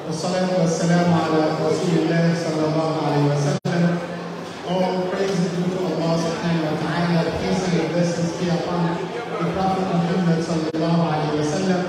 والصلاة والسلام على رسول الله صلى الله عليه وسلم. All praise is due to Allah subhanahu wa ta'ala. Peace and blessings be upon the Prophet Muhammad sallallahu alayhi wa sallam.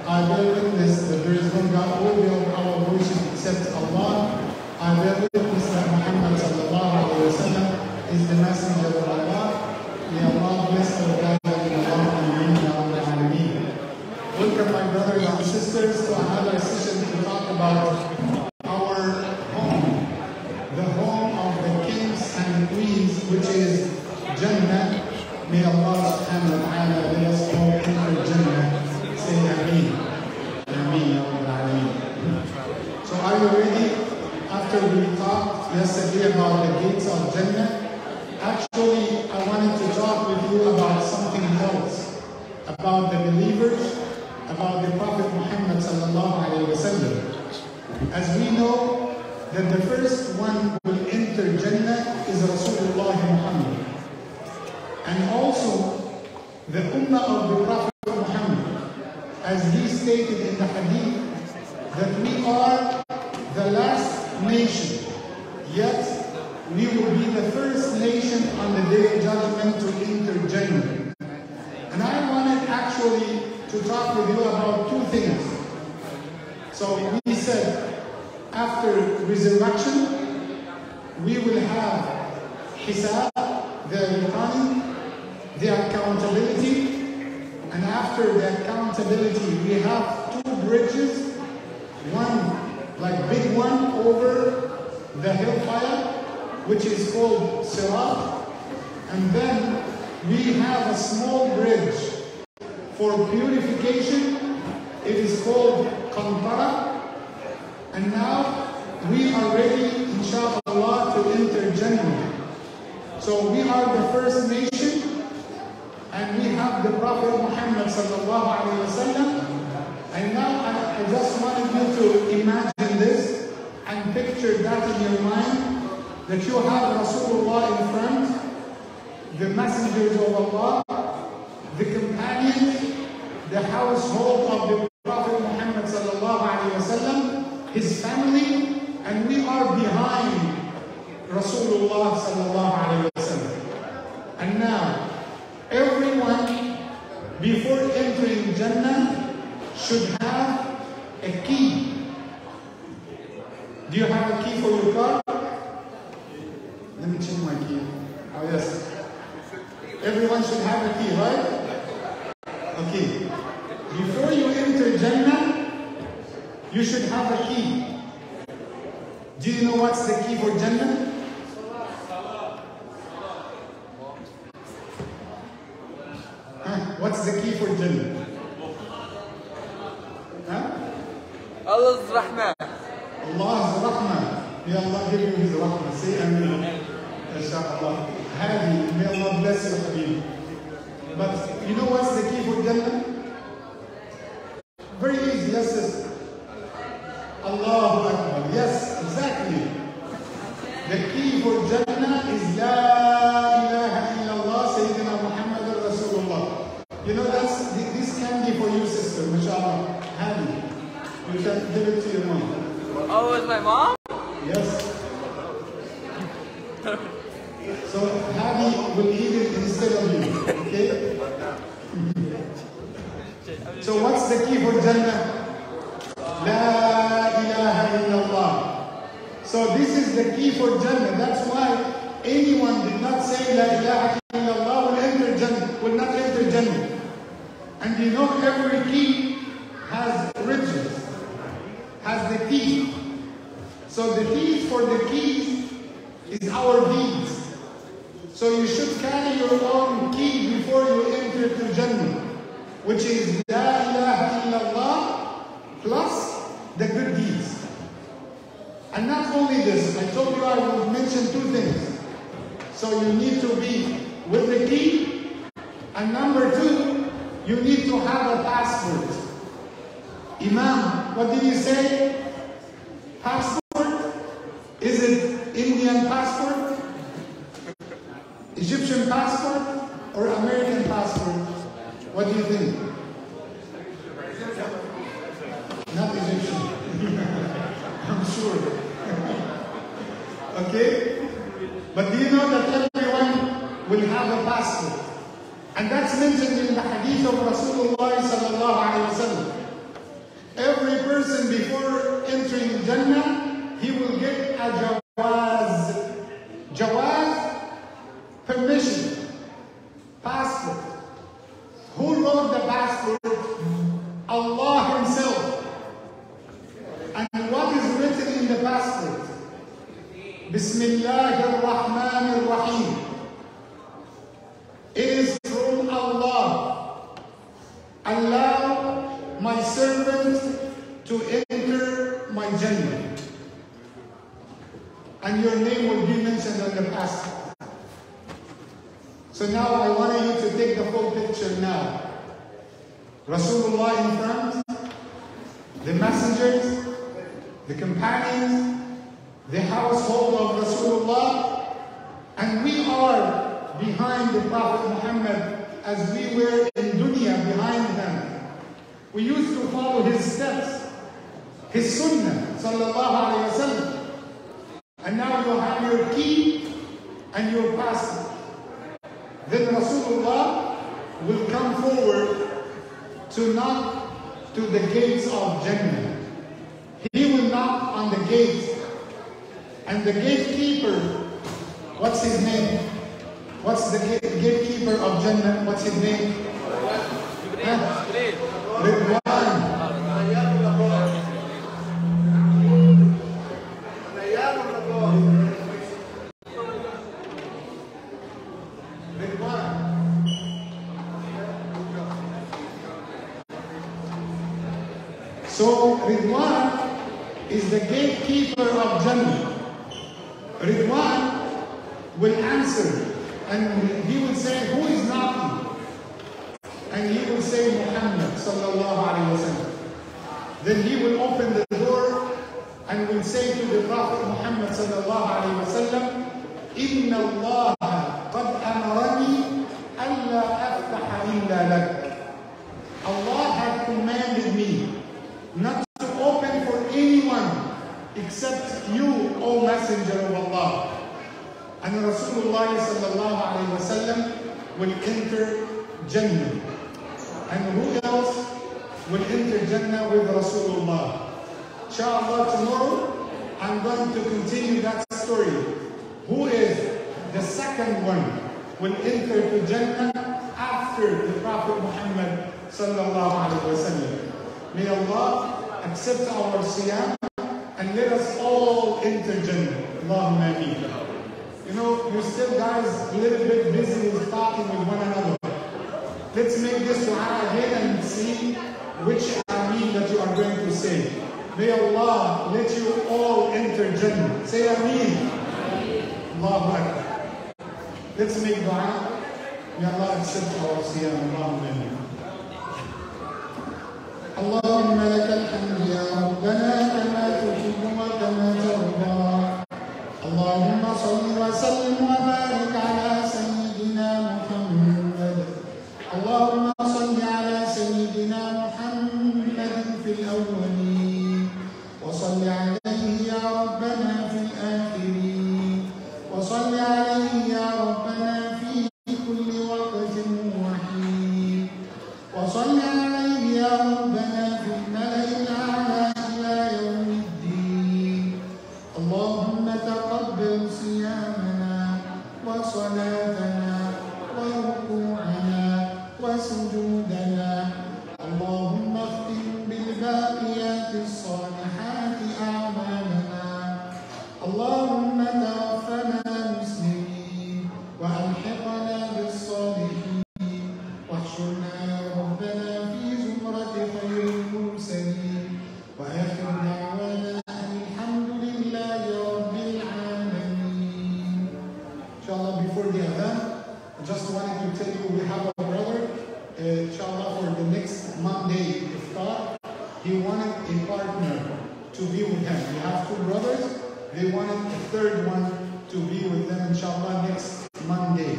I bear witness that there is no God worthy of our worship except Allah. I bear witness that Muhammad sallallahu alayhi wa sallam is the messenger of Allah. May Allah bless our gathering in Allah. Ameen ya Rabbal Alameen. Welcome my brothers and sisters to another session to talk about our home, the home of the kings and queens, which is Jannah. May Allah subhanahu wa ta'ala let us all enter Jannah. Say Ameen. Ameen ya Rabbal Alameen. So are you ready? After we talked yesterday about the gates of Jannah, actually I wanted to talk with you about something else, about the believers, about the Prophet Muhammad sallallahu alayhi wa sallam. As we know that the first one who will enter Jannah is Rasulullah Muhammad. And also the Ummah of the Prophet Muhammad, as he stated in the Hadith, that we are the last nation, yet we will be the first nation on the Day of Judgment to enter Jannah. And I wanted actually to talk with you about two things. So we said, after resurrection, we will have hisab, the reckoning, the accountability, and after the accountability, we have two bridges, one like big one over the hellfire, which is called Sirat, and then we have a small bridge for purification. It is called Qantara, and now we are ready, inshallah, to enter Jannah. So we are the first nation, and we have the Prophet Muhammad sallallahu alaihi wasallam. And now I just wanted you to imagine this and picture that in your mind, that you have Rasulullah in front, the messengers of Allah, the companions, the household of the Prophet Muhammad sallallahu alaihi wasallam, his family, and we are behind Rasulullah sallallahu alaihi wasallam. And now, everyone before entering Jannah should have a key. Do you have a key for your car? Let me check my key. Oh yes. Everyone should have a key, right? Okay. Before you enter Jannah, you should have a key. Do you know what's the key for Jannah? What's the key for Jannah? Allah's Rahmah. Allah's Rahmah. May Allah give you His Rahmah. Say Ameen. Inshallah. Hadi, may Allah bless you, Habib. But you know what's the key for Jannah? Very easy, yes, sister. Allahu Akbar. Yes, exactly. The key for Jannah is La ilaha illallah Sayyidina Muhammad Rasulullah. You know, that's this candy for you, sister, mashallah. Hadi. You can give it to your mom. Oh, it's my mom? Yes. So Hadi will eat it instead of you, okay? So what's the key for Jannah? La ilaha illallah. So this is the key for Jannah. That's why anyone did not say La ilaha illallah will enter Jannah, will not enter Jannah. And you know every key has ridges, has the key. So the key for the keys is our deeds. So you should carry your own key before you enter to Jannah, which is La ilaha illallah plus the good deeds. And not only this, I told you I will mention two things. So you need to be with the key, and number two, you need to have a passport. Imam, what did you say? Passport? Is it Indian passport? Egyptian passport? Or American passport? What do you think? Not Egyptian. But do you know that everyone will have a passport? And that's mentioned in the hadith of Rasulullah sallallahu alayhi wa sallam. Every person before entering Jannah, he will get a jawaz. Jawaz, permission, passport. Who wrote the passport? Allah Himself. And what is written in the passport? Bismillah ar-Rahman ar-Rahim. It is from Allah. Allow my servant to enter my Jannah. And your name will be mentioned on the passport. So now I want you to take the full picture now. Rasulullah in front, the messengers, the companions, the household of Rasulullah, and we are behind the Prophet Muhammad as we were in dunya behind him. We used to follow his steps, his sunnah, sallallahu alayhi wa sallam. And now you have your key and your passport. Then Rasulullah will come forward to knock to the gates of Jannah. He will knock on the gate. And the gatekeeper, what's his name? What's the gatekeeper of Jannah? What's his name? Ridwan. So Ridwan is the gatekeeper of Jannah. Ridwan will answer and he will say, who is knocking? And he will say, Muhammad sallallahu alayhi wa sallam. Then he will open the door and will say to the Prophet Muhammad sallallahu alayhi wa sallam, Inna Allah qad amarani alla aftaha illa lak. Allah had commanded me not to open for anyone except you, O Messenger of Allah. And Rasulullah sallallahu alayhi wa sallam will enter Jannah. And who else will enter Jannah with Rasulullah? Inshallah, tomorrow I'm going to continue that story. Who is the second one will enter to Jannah after the Prophet Muhammad sallallahu alayhi wa sallam. May Allah accept our siyam and let us all enter Jannah. Allahumma ameen. You know, you still guys a little bit busy with talking with one another. Let's make this dua again and see which ameen that you are going to say. May Allah let you all enter Jannah. Say ameen. Allahu Akbar. Let's make dua. May Allah accept our siyam. Allahumma ameen. اللهم لك الحمد يا ربنا كما تحب وكما ترضى. اللهم صل وسلم وبارك على سيدنا محمد. اللهم صل على سيدنا محمد في الأولين وصل عليه يا ربنا في الآخرين وصل عليه يا ربنا في كل وقت وحين وصل عليه يا ربنا في الملأ الأعلى إلى يوم الدين. اللهم تقبل صيامنا وصلاتنا وركوعنا وسجودنا. اللهم اختم بالباقيات الصالحات أعمالنا. اللهم توفنا مسلمين وألحقنا بالصالحين واحشرنا يا ربنا في زمرة خير المرسلين. وآخر دعوانا أن الحمد لله رب العالمين. Inshallah, before the adhan, I just wanted to tell you we have a brother, inshallah, for the next Monday iftar. He wanted a partner to be with him. We have two brothers. They wanted a third one to be with them, inshallah, next Monday.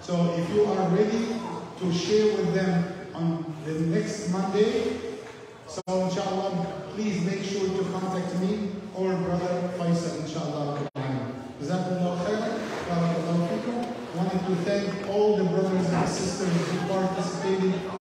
So if you are ready to share with them on the next Monday, so inshallah, please make sure to contact me or brother Faisal, inshallah. Jazakumullah khairan. all the brothers and sisters who participated